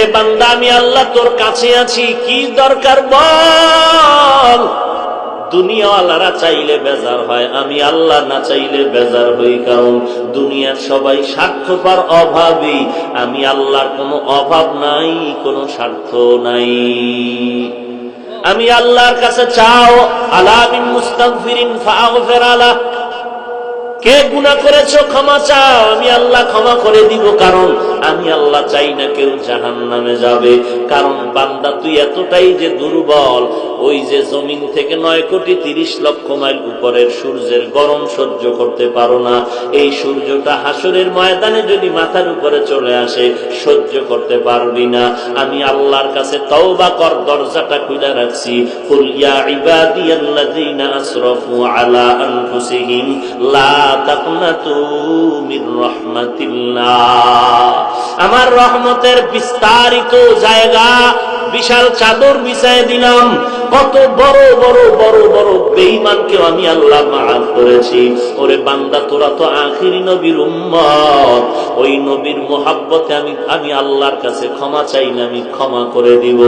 এরে বান্দা আমি আল্লাহ তোর কাছে আছি, কি দরকার বল। দুনিয়াওয়ালারা চাইলে বেজার হয়, আমি আল্লাহ না চাইলে বেজার হই, কারণ দুনিয়ার সবাই স্বার্থপর অভাবী, আমি আল্লাহর কোনো অভাব নাই, কোনো স্বার্থ নাই। আমি আল্লাহর কাছে চাও, আলা মিন মুস্তাগফিরিন ফাগফির আলা, কে গুনাহ করেছো ক্ষমা চাও, আমি আল্লাহ ক্ষমা করে দিব, কারণ আমি আল্লাহ চাই না কেউ জাহান্নামে যাবে। কারণ বান্দা তুই এতটাই যে দুর্বল, ওই যে জমিন থেকে 9,30,00,000 মাইল উপরের সূর্যের গরম সহ্য করতে পারো না, এই সূর্যটা হাসরের ময়দানে যদি মাথার উপরে চলে আসে সহ্য করতে পারবি না। আমি আল্লাহর কাছে তওবা কর, দরজাটা খুলে রাখছি। কুল ইয়া ইবাদিয়াল্লাযীনা আসরাফু আলা আনফুসিহিম লা তাকনাতু মির রাহমাতিল্লাহ, আমার রহমতের বিস্তারিত জায়গা, বিশাল চাদর বিছায় দিলাম। কত বড় বড় বড় বড় বেঈমানকেও আমি আল্লাহ মাফ করেছি। ওরে বান্দা, তোরা তো আখিরি নবীর উম্মত, ওই নবীর মোহাব্বতে আমি আল্লাহর কাছে ক্ষমা চাইলে আমি ক্ষমা করে দিব।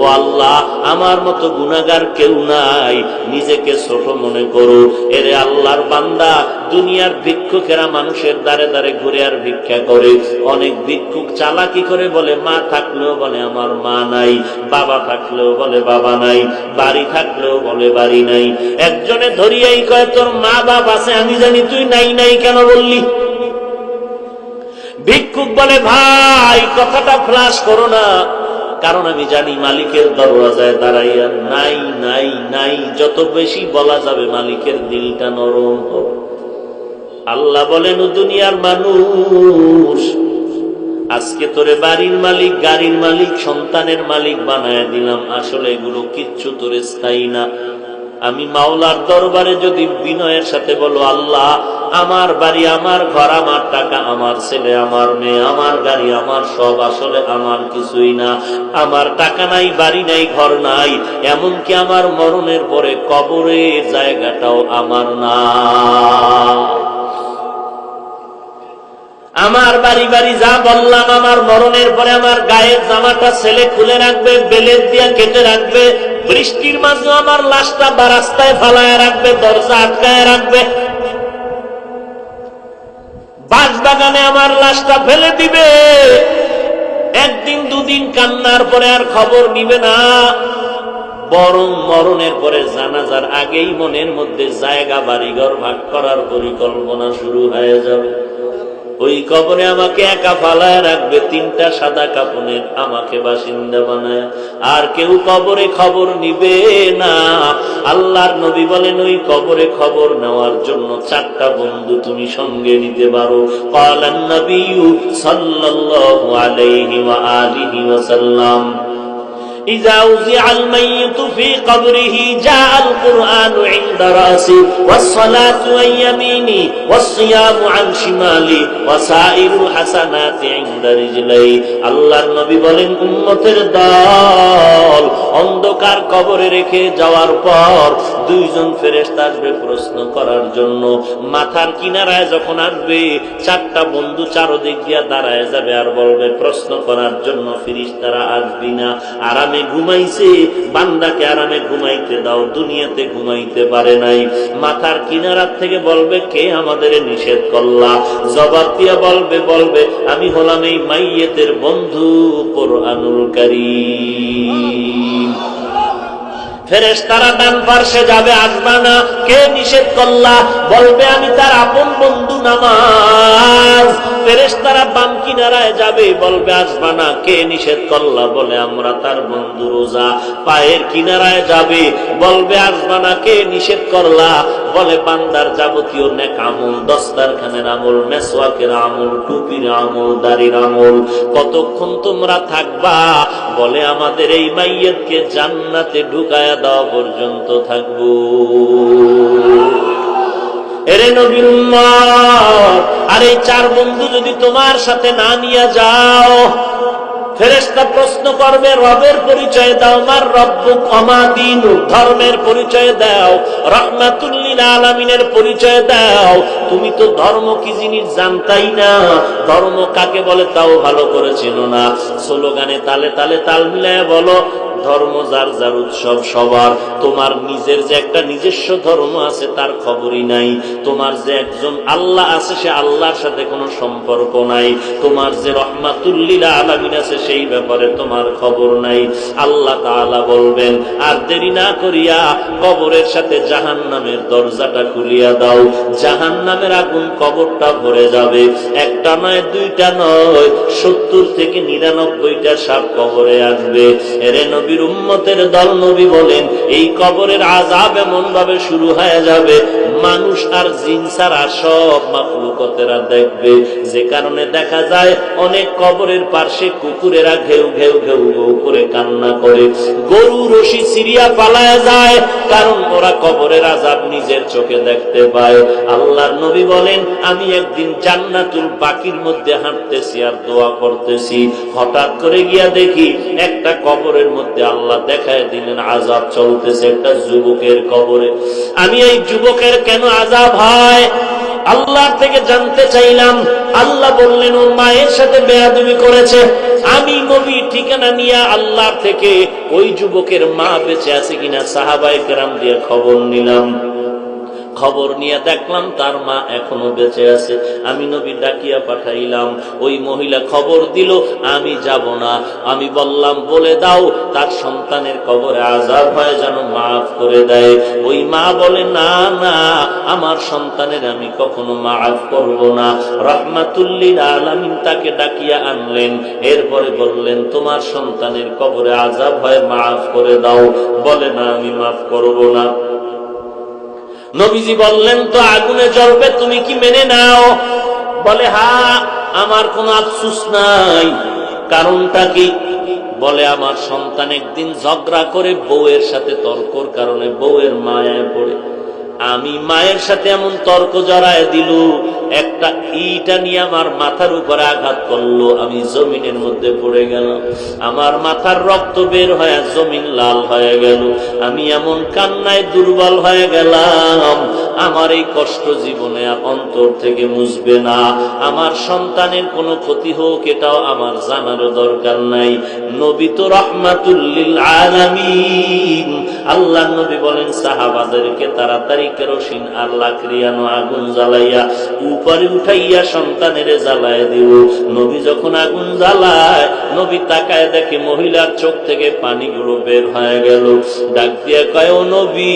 ও আল্লাহ, আমার মতো গুনাহগার কেউ নাই, নিজেকে ছোট মনে করো। এরে আল্লাহর বান্দা, দুনিয়ার ভিক্ষুকেরা মানুষের দ্বারে দ্বারে ঘুরে আর ভিক্ষা করে। অনেক ভিক্ষুক চালাকি করে বলে মা থাকলেও বলে আমার মা নাই, বাবা থাকলেও বলে বাবা নাই, বাড়ি থাকলেও বলে বাড়ি নাই। একজনে ধরিয়াই কয় তোর মা বাপ আছে, আমি জানি তুই নাই নাই কেন বললি। ভিক্ষুক বলে ভাই কথাটা ফ্লাশ করো না, কারণ আমি জানি মালিকের দরওয়াজায় দাঁড়াইয়া নাই নাই নাই যত বেশি বলা যাবে মালিকের দিলটা নরম হবে। আল্লাহ বলেন, দুনিয়ার মানুষ, আজকে তোরে বাড়ির মালিক, গাড়ির মালিক, সন্তানের মালিক বানায় দিলাম, আসলে এগুলো কিচ্ছু তোরে স্থায়ী না। আমি মাওলার দরবারে যদি বিনয়ের সাথে বলো, আল্লাহ আমার বাড়ি, আমার ঘর, আমার টাকা, আমার ছেলে, আমার মেয়ে, আমার গাড়ি, আমার সব আসলে আমার কিছুই না। আমার টাকা নাই, বাড়ি নাই, ঘর নাই, এমনকি আমার মরণের পরে কবরের জায়গাটাও আমার না। আমার বাড়ি বাড়ি যা বললাম, আমার মরণের পরে আমার গায়ের জামাটা ছেলে খুলে রাখবে, বেলেট দিয়া কেটে রাখবে, বৃষ্টির মাঝে আমার লাশটা রাস্তায় ফালায় রাখবে, দরজা আটকায় রাখবে, বাঁশবাগানে আমার লাশটা ফেলে দিবে। একদিন দুদিন কান্নার পরে আর খবর নিবে না, বরং মরণের পরে জানাজার আগেই মনের মধ্যে জায়গা বাড়িঘর ভাগ করার পরিকল্পনা শুরু হয়ে যাবে। ওই কবরে আমাকে একা ফালায় রাখবে, 3টা সাদা কাপড়ের আমাকে বাসিন্দা বানায়, আর কেউ কবরে খবর নিবে না। আল্লাহর নবী বলেন, ওই কবরে খবর নেওয়ার জন্য 4টা বন্ধু তুমি সঙ্গে নিতে পারো। ক্বালান নবিয়্যু সাল্লাল্লাহু আলাইহি ওয়া আলিহি ওয়াসাল্লাম, إذا وضع الميت في قبره جاء القرآن عند رأسه والصلاة عن يمينه والصيام عن شماله وسائر الحسنات عند رجليه। আল্লাহর নবী বলেন, উম্মতের দল অন্ধকার কবরে রেখে যাওয়ার পর 2জন ফেরেশতা আসবে প্রশ্ন করার জন্য। মাথার কিনারায় যখন আসবে, 4টা বন্ধু চারদিক দিয়া দাঁড়ায় যাবে আর বলবে প্রশ্ন করার জন্য ফেরেশতারা আসবি না, আরামে ঘুমাইছে, বান্দাকে আরামে ঘুমাইতে দাও, দুনিয়াতে ঘুমাইতে পারে নাই। মাথার কিনারার থেকে বলবে কে আমাদের নিষেধ করলা, জবাব দিয়া বলবে আমি হলাম এই মাইয়েতের বন্ধু কোরআনুল কারীম। ফেরেশতারা ডান পার্শ্বে যাবে, আসবা না, কে নিষেধ করলা, বলবে আমি তার আপন বন্ধু নামাজ। ফেরেশতারা বাম কিনারায় যাবে, বলবে আসবা না, কে নিষেধ করলা, বলে আমরা তার বন্ধু রোজা। পায়ের কিনারায় যাবে, বলবে আসবা না, কে নিষেধ করলা, বলে বান্দার যাবতীয় নেক আমল, দস্তারখানের আমল, মেসওয়াকের আমল, টুপির আমল, দাড়ির আমল। কতক্ষণ তোমরা থাকবা, বলে আমাদের এই মাইয়্যতকে জান্নাতে ঢুকায়া দেওয়া পর্যন্ত থাকবো। এরে নবীর উম্মত, আর এই 4 বন্ধু যদি তোমার সাথে না নিয়ে যাও, ফেরেশতা প্রশ্ন করবে, রবের পরিচয় দাও, মার রব্বুক ওমা দীনুক, ধর্মের পরিচয় দাও, রাহমাতুল লিল আলামিনের পরিচয় দাও। তুমি তো ধর্ম কি জিনিস জানতাই না, ধর্ম কাকে বলে তাও ভালো করে চেনো না। স্লোগানে তালে তালে তাল মিলায় বলো, ধর্ম যার যার উৎসব সবার। তোমার নিজের যে একটা নিজস্ব ধর্ম আছে তার খবরই নাই। তোমার যে একজন আল্লাহ আছে সে আল্লাহর সাথে কোনো সম্পর্ক নাই। তোমার যে রহমাতুল লিল আলামিন আছে সেই ব্যাপারে তোমার খবর নাই। আল্লাহ তাআলা বলবেন, আর দেরি না করিয়া কবরের সাথে জাহান্নামের দরজাটা খুলিয়া দাও। জাহান্নামের আগুন কবরটা ভরে যাবে। একটা নয়, দুইটা নয়, 70 থেকে 99টা সাপ কবরে আসবে। এরে নবীর উম্মতের দল, নবী বলেন এই কবরের আযাব এমন ভাবে শুরু হয়ে যাবে, মানুষ আর জিন ছাড়া সব মাখলুকতেরা দেখবে। যে কারণে দেখা যায় অনেক কবরের পাশে কুকুরেরা ঘেউ ঘেউ ঘেউ ঘেউ করে কান্না করে, গরু রশি ছিঁড়িয়া পালায় যায়, কারণ ওরা কবরের আযাব নিজের চোখে দেখতে পায়। আল্লাহর নবী বলেন, আমি একদিন জান্নাতুল বাকির মধ্যে হাঁটতেছি আর দোয়া করতেছি, হঠাৎ করে গিয়া দেখি একটা কবরের মধ্যে আল্লাহ দেখায় দিলেন আযাব চলতেছে একটা যুবকের কবরে। আমি এই যুবকের কেন আযাব হয় আল্লাহর থেকে জানতে চাইলাম। আল্লাহ বললেন, ও মায়ের সাথে বেয়াদবি করেছে। আমি নবী ঠিকানা নিয়ে আল্লাহর থেকে ওই যুবকের মা বেঁচে আছে কিনা সাহাবায়ে কেরাম দিয়ে খবর নিলাম। খবর নিয়ে দেখলাম তার মা এখনো বেঁচে আছে। আমি নবী ডাকিয়া পাঠাইলাম, ওই মহিলা খবর দিল আমি যাব না। আমি বললাম, বলে দাও তার সন্তানের কবরে আযাব হয় যেন মাফ করে দেয়। ওই মা বলে, না না, আমার সন্তানের আমি কখনো মাফ করব না। রাহমাতুল লিল আলামিন তাকে ডাকিয়া আনলেন। এরপরে বললেন, তোমার সন্তানের কবরে আযাব হয়, মাফ করে দাও। বলে, না, আমি মাফ করব না। নবীজি বললেন, তো আগুনে জ্বলবে, তুমি কি মেনে নাও? বলে, হ্যাঁ, আমার কোনো আফসোস নাই। কারণটা কি? বলে, আমার সন্তান একদিন ঝগড়া করে বউয়ের সাথে তর্কর কারণে বউয়ের মায়ায় পড়ে, আমি মায়ের সাথে এমন তর্ক জড়ায় দিল, একটা ইটা নিয়ে আমার মাথার উপরে আঘাত করলো, আমি জমিনের মধ্যে পড়ে গেলাম। আমার মাথার রক্ত বের হয়ে জমিন লাল হয়ে গেল। আমি এমন কান্নায় দুর্বল হয়ে গেলাম, আমার এই কষ্ট জীবনে অন্তর থেকে মুছবে না। আমার সন্তানের কোনো ক্ষতি হোক এটাও আমার জানার দরকার নাই। নবী তো রাহমাতুল লিল আলামিন। আল্লাহ নবী বলেন সাহাবাদেরকে তাড়াতাড়ি কেরোসিন আর লাকড়িয়ানো আগুন জ্বালাইয়া উপরে উঠাইয়া সন্তানের জ্বালায় দিব। নবী যখন আগুন জ্বালায়, নবী তাকায় দেখে মহিলার চোখ থেকে পানিগুলো বের হয়ে গেল। ডাক দিয়ে কয়, ও নবী,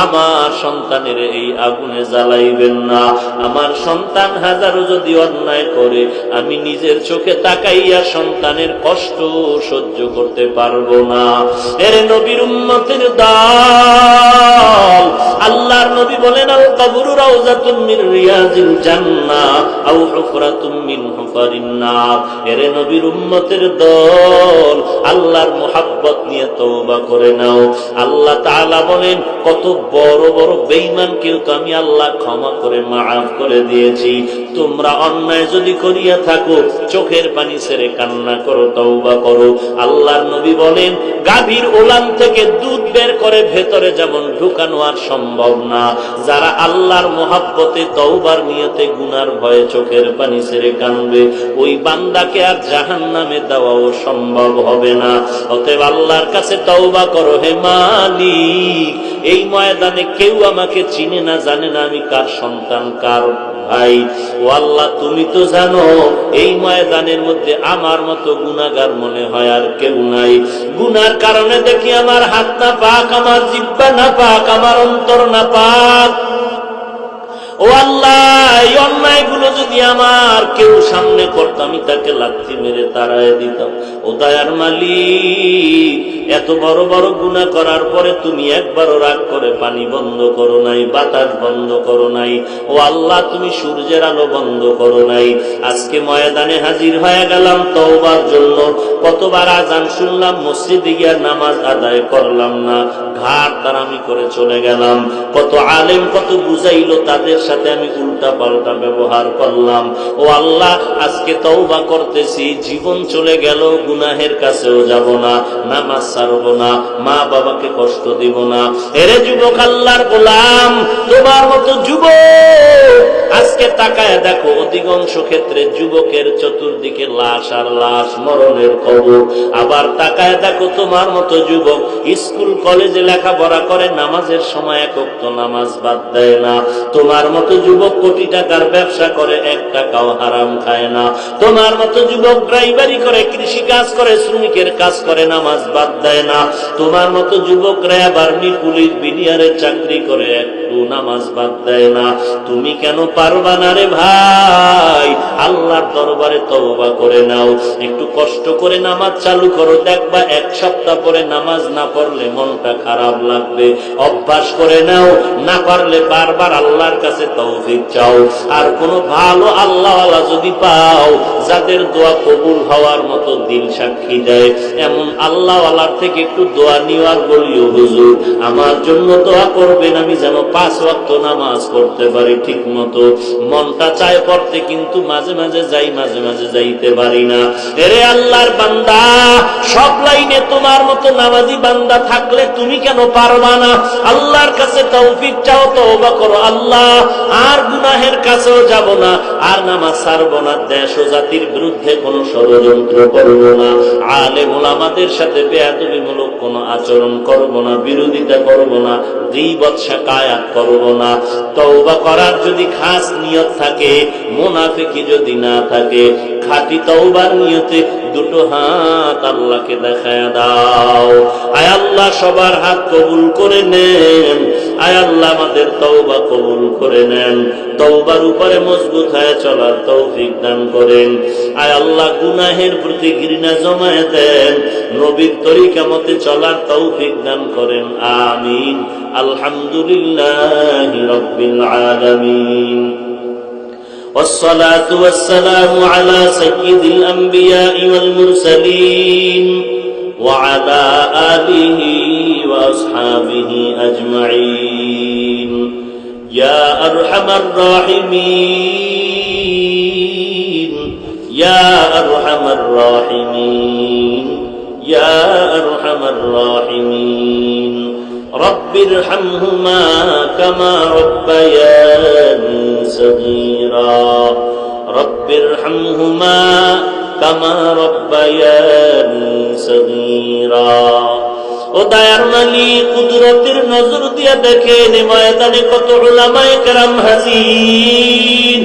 আমার সন্তানের এই আগুনে জ্বালাইবেন না। আমার সন্তান হাজারো যদি অন্যায় করে, আমি নিজের চোখে তাকাইয়া সন্তানের কষ্ট সহ্য করতে পারবো না। এর নবীর উম্মতের দল, আল্লাহর নবী বলেন, আল কবরু রাউযাতুম মির রিয়াজিল জান্নাহ আও হুফরাতুম মিন হুফারিন নার। এর নবীর উম্মতের দল, আল্লাহর মুহাব্বত নিয়ে তওবা করে নাও। আল্লাহ তাআলা বলেন, কত বড় বড় বেঈমানকেও তো আমি আল্লাহ ক্ষমা করে মাফ করে দিয়েছি। তোমরা অন্যায় যদি করিয়া থাকো, চোখের পানি ছেড়ে কান্না করো, তওবা করো। আল্লাহর নবী বলেন, গাভীর ওলান থেকে দুধ বের করে ভেতরে যেমন ঢুকানো আর সম্ভব না, যারা আল্লাহর মুহাব্বতে তওবার নিয়তে গুনার ভয়ে চোখের পানি ছেড়ে কাঁদবে, ওই বান্দাকে আর জাহান্নামে দেওয়াও সম্ভব হবে না। অতএব আল্লাহর কাছে তওবা করো, হে মালিক, এই ময়দানে কেউ আমাকে চিনে না, জানে না আমি কার সন্তান, কার ভাই। ও আল্লাহ, তুমি তো জানো এই ময়দানের মধ্যে আমার মতো গুনাহগার মনে হয় আর কেউ নাই। গুনার কারণে দেখি আমার হাত না পাক, আমার জিহ্বা না পাক, আমার অন্তর না পাক। ও আল্লাহ, এই অন্যায়গুলো যদি আমার কেউ সামনে করতো, আমি তাকে লাথি মেরে তাড়ায় দিতাম। ও দয়ার মালিক, এত বড় বড় গুনাহ করার পরে তুমি একবারও রাগ করে পানি বন্ধ করো নাই, বাতাস বন্ধ করো নাই। ও আল্লাহ, তুমি সূর্যের আলো বন্ধ করো নাই। আজকে ময়দানে হাজির হয়ে গেলাম তওবার জন্য। কতবার আজান শুনলাম, মসজিদে গিয়ে নামাজ আদায় করলাম না, ঘাট তারামি করে চলে গেলাম। কত আলেম কত বুঝাইলো, তাদের সাথে আমি উল্টা পাল্টা ব্যবহার করলাম। ও আল্লাহ, আজকে তওবা করতেছি, জীবন চলে গেল, গুনাহের কাছেও যাব না, নামাজ ছাড়ব না, মা বাবাকে কষ্ট দিব না। এরে যুবক, আল্লাহর গোলাম, তোমার মতো যুবক আজকে তাকায় দেখো, অধিকাংশ ক্ষেত্রে যুবকের চতুর্দিকে লাশ আর লাশ, মরণের কবর। আবার তাকায় দেখো, তোমার মতো যুবক স্কুল কলেজে লেখাপড়া করে, নামাজের সময় এক ওয়াক্ত নামাজ বাদ দেয় না। তোমার মতো যুবক কোটি টাকার ব্যবসা করে, এক টাকাও হারাম খায় না। তোমার মতো যুবক ড্রাইভারি করে, কৃষি কাজ করে, শ্রমিকের কাজ করে, নামাজ বাদ দেয় না। তোমার মতো যুবক র্যাব, আর্মি, পুলিশ, বিডিআরের চাকরি করে, একটু নামাজ বাদ দেয় না। তুমি কেন পারবা না রে ভাই? আল্লাহর দরবারে তওবা করে নাও, একটু কষ্ট করে নামাজ চালু করো, দেখবা এক সপ্তাহ পরে নামাজ না পড়লে মনটা খারাপ লাগবে। অভ্যাস করে নাও, না পারলে বারবার আল্লাহর কাছে তৌফিক চাও। আর কোন ভালো আল্লাহওয়ালা যদি পাও, যাদের দোয়া কবুল হওয়ার মতো দিল সাক্ষী দেয়, এমন আল্লাহওয়ালার থেকে একটু দোয়া নিওয়ার বলিও, হুজুর আমার জন্য দোয়া করবেন, আমি যেন 5 ওয়াক্ত নামাজ পড়তে পারি ঠিক মতো। মনটা চায় পড়তে, কিন্তু মাঝে মাঝে যাই, মাঝে মাঝে যাইতে পারি না। এরে আল্লাহর বান্দা, সব লাইনে তোমার মতো নামাজি বান্দা থাকলে তুমি কেন পারবা না? আল্লাহর কাছে তৌফিক চাও, তওবা করো, আল্লাহ আর গুনাহের কাছেও যাব না, আর নামাজ ছাড়ব না, দেশ ও জাতির বিরুদ্ধে কোন ষড়যন্ত্র করব না, আলেম ওলামাদের সাথে বেয়াদবিমূলক কোন আচরণ করব না, বিরোধিতা করব না, গীবত শিকায়াত করব না। তওবা করার যদি খাস নিয়ত থাকে, মুনাফিকি যদি না থাকে, খাঁটি তওবার নিয়তে দুটো হাত আল্লাহকে দেখায় দাও। আয় আল্লাহ, সবার হাত কবুল করে নেন। আয় আল্লাহ, আমাদের তওবা কবুল করে নেন। তওবার উপরে মজবুত হয়ে চলার তৌফিক দান করেন। আয় আল্লাহ, গুনাহের প্রতি ঘৃণা জমায়ে দেন, নবীর তরিকা মতে চলার তৌফিক দান করেন। আমিন। আলহামদুলিল্লাহি রাব্বিল আলামিন। والصلاة والسلام على سيد الأنبياء والمرسلين وعلى آله وأصحابه أجمعين يا أرحم الراحمين يا أرحم الراحمين يا أرحم الراحمين رب ارحمهما كما ربياني صغيرا رب ارحمهما كما ربياني صغيرا ও দয়ার মালিক, কুদরতের নজর দিয়া দেখেন ময়দানে কত উলামায়ে কেরাম হাজির।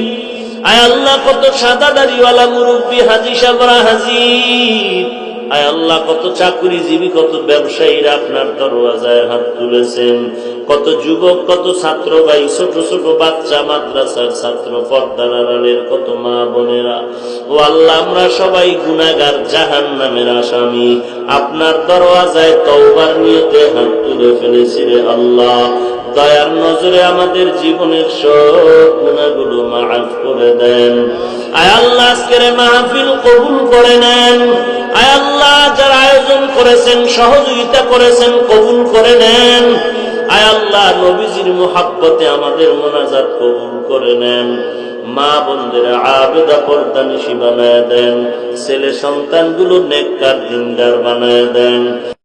আয় আল্লাহ, কত সাদা দাড়িওয়ালা মুরব্বী হাজী সাহেবরা হাজির। আয় আল্লাহ, কত চাকরিজীবী, কত ব্যবসায়ীরা আপনার দরওয়াজায় হাত তুলেছেন। কত যুবক, কত ছাত্র ভাই, ছোট ছোট বাচ্চা, মাদ্রাসার ছাত্র, পর্দার আড়ালের কত মা বোনেরা। ও আল্লাহ, আমরা সবাই গুনাহগার, জাহান্নামের আসামি। আপনার দরওয়াজায় তওবার নিয়তে হাত তুলে ফেলেছি রে আল্লাহ। দয়ার নজরে আমাদের জীবনের সব গুনাহগুলো মাফ করে দেন। আয় আল্লাহ, আজকের মাহফিল কবুল করে নেন। আয় আল্লাহ, যারা আয়োজন করেছেন, সহযোগিতা করেছেন, কবুল করে নেন। আয় আল্লাহ, নবীজির মুহাব্বতে আমাদের মোনাজাত কবুল করে নেন। মা বোনদের আবেদা পর্দানিশী বানায় দেন। ছেলে সন্তানগুলো নেককার, দিনদার বানায় দেন।